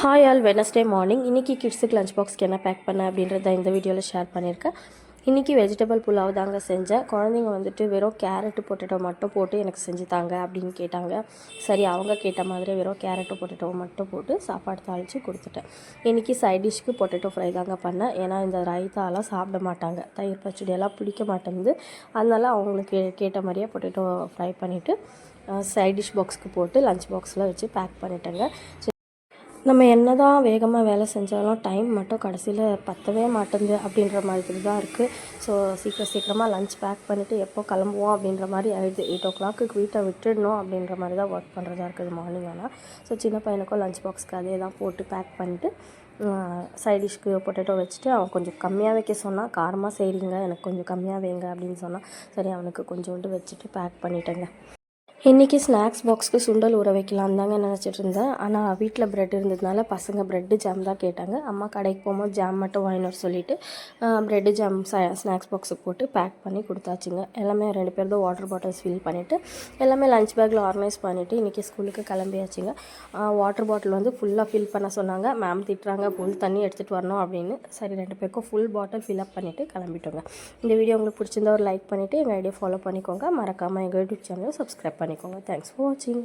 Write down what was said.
Hi all Wednesday morning. இன்றைக்கி கிட்ஸுக்கு lunch பாக்ஸ்க்கு என்ன பேக் பண்ணேன் அப்படின்றத இந்த வீடியோவில் ஷேர் பண்ணியிருக்கேன். இன்றைக்கி வெஜிடபிள் புலாவ் தாங்க செஞ்சேன். குழந்தைங்க வந்துட்டு வெறும் கேரட்டு பொட்டேட்டோ மட்டும் போட்டு எனக்கு செஞ்சு தாங்க அப்படின்னு கேட்டாங்க. சரி, அவங்க கேட்ட மாதிரி வெறும் கேரட்டு பொட்டேட்டோ மட்டும் போட்டு சாப்பாடு தாளித்து கொடுத்துட்டேன். இன்றைக்கி சைட் டிஷ்க்கு பொட்டேட்டோ ஃப்ரை தாங்க பண்ணேன். ஏன்னா இந்த ரைத்தாலாம் சாப்பிட மாட்டாங்க, தயிர் பச்சடியெல்லாம் பிடிக்க மாட்டேங்குது. அதனால அவங்களுக்கு கேட்ட மாதிரியே பொட்டேட்டோ ஃப்ரை பண்ணிவிட்டு சைட் டிஷ் பாக்ஸுக்கு போட்டு லஞ்ச் பாக்ஸில் வச்சு பேக் பண்ணிட்டேங்க. நம்ம என்ன தான் வேகமாக வேலை செஞ்சாலும் டைம் மட்டும் கடைசியில் பத்தவே மாட்டேங்குது அப்படின்ற மாதிரி தான் இருக்குது. ஸோ சீக்கிரமாக லஞ்ச் பேக் பண்ணிவிட்டு எப்போ கிளம்புவோம் அப்படின்ற மாதிரி ஆகிடுது. 8 o'clock வீட்டை விட்டுடணும் அப்படின்ற மாதிரி தான் ஒர்க் பண்ணுறதா இருக்குது மார்னிங். ஆனால் ஸோ சின்ன பையனுக்கும் லஞ்ச் பாக்ஸ்க்கு அதே தான் போட்டு பேக் பண்ணிவிட்டு சைட் டிஷ்க்கு பொட்டேட்டோ வச்சுட்டு அவன் கொஞ்சம் கம்மியாக வைக்க சொன்னால், காரமாக செய்கிறீங்க எனக்கு கொஞ்சம் கம்மியாக வைங்க அப்படின்னு சொன்னால், சரி அவனுக்கு கொஞ்சோண்டு வச்சுட்டு பேக் பண்ணிட்டேங்க. இன்றைக்கி ஸ்நாக்ஸ் பாக்ஸ்க்கு சுண்டல் ஊற வைக்கலான்னு தாங்க நினச்சிட்டு இருந்தேன். ஆனால் வீட்டில் ப்ரெட் இருந்ததுனால பசங்க ப்ரெட்டு ஜாம் தான் கேட்டாங்க. அம்மா கடைக்கு போகும்போது ஜாம் மட்டும் வாங்கிட்டு வர சொல்லிவிட்டு ப்ரெட்டு ஜாம் ஸ்நாக்ஸ் பாக்ஸுக்கு போட்டு பேக் பண்ணி கொடுத்தாச்சுங்க. எல்லாமே 2 பேர் தான் வாட்டர் பாட்டில்ஸ் ஃபில் பண்ணிவிட்டு எல்லாமே லஞ்ச் பேக்கில் ஆர்கனைஸ் பண்ணிவிட்டு இன்றைக்கி ஸ்கூலுக்கு கிளம்பியாச்சுங்க. வாட்டர் பாட்டில் வந்து ஃபுல்லாக ஃபில் பண்ண சொன்னாங்க. மேம் திட்டுறாங்க ஃபுல் தண்ணி எடுத்துகிட்டு வரணும் அப்படின்னு. சரி, 2 பேருக்கும் ஃபுல் பாட்டில் ஃபில்அப் பண்ணிவிட்டு கிளம்பிட்டோங்க. இந்த வீடியோ உங்களுக்கு பிடிச்சிருந்தா ஒரு லைக் பண்ணிவிட்டு எங்கள் ஐடியா ஃபாலோ பண்ணிக்கோங்க. மறக்காமல் எங்கள் யூடியூப் சேனலை சப்ஸ்கிரைப் பண்ணிக்கோங்க. Thanks for watching.